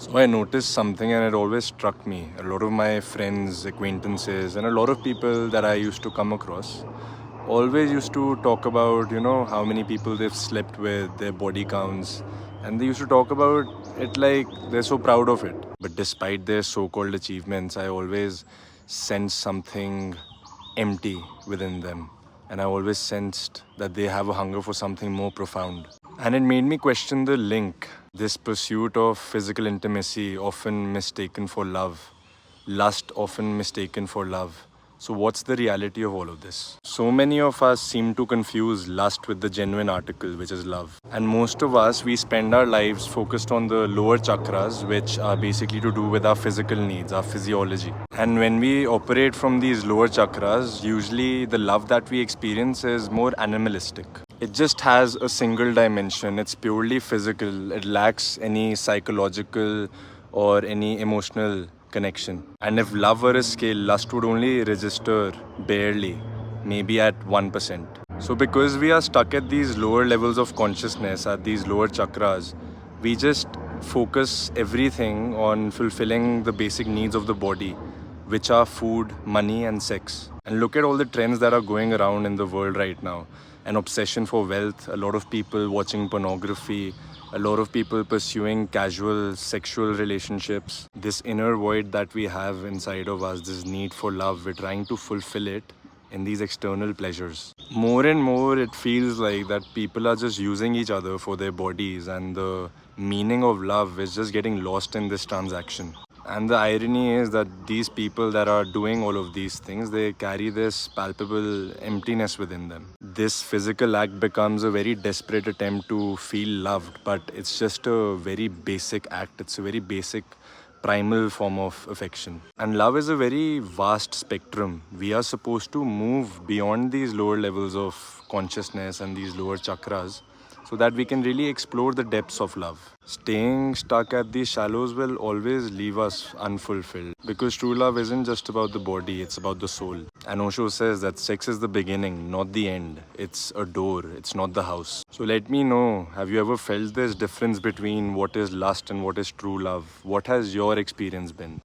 So I noticed something and it always struck me. A lot of my friends, acquaintances, and a lot of people that I used to come across always used to talk about, how many people they've slept with, their body counts, and they used to talk about it like they're so proud of it. But despite their so called achievements, I always sensed something empty within them. And I always sensed that they have a hunger for something more profound. And it made me question the link. This pursuit of physical intimacy, often mistaken for love, lust, often mistaken for love. So, what's the reality of all of this? So many of us seem to confuse lust with the genuine article, which is love. And most of us, we spend our lives focused on the lower chakras, which are basically to do with our physical needs, our physiology. And when we operate from these lower chakras, usually the love that we experience is more animalistic. It just has a single dimension. It's purely physical. It lacks any psychological or any emotional connection. And if love were a scale, lust would only register barely, maybe at 1%. So, because we are stuck at these lower levels of consciousness, at these lower chakras, we just focus everything on fulfilling the basic needs of the body, which are food, money, and sex. And look at all the trends that are going around in the world right now. An obsession for wealth, a lot of people watching pornography, a lot of people pursuing casual sexual relationships. This inner void that we have inside of us, this need for love, we're trying to fulfill it in these external pleasures. More and more, it feels like that people are just using each other for their bodies, and the meaning of love is just getting lost in this transaction. And the irony is that these people that are doing all of these things, they carry this palpable emptiness within them. This physical act becomes a very desperate attempt to feel loved, but it's just a very basic act. It's a very basic primal form of affection. And love is a very vast spectrum. We are supposed to move beyond these lower levels of consciousness and these lower chakras so that we can really explore the depths of love. Staying stuck at these shallows will always leave us unfulfilled, because true love isn't just about the body, it's about the soul. And Osho says that sex is the beginning, not the end. It's a door, it's not the house. So let me know, have you ever felt this difference between what is lust and what is true love? What has your experience been?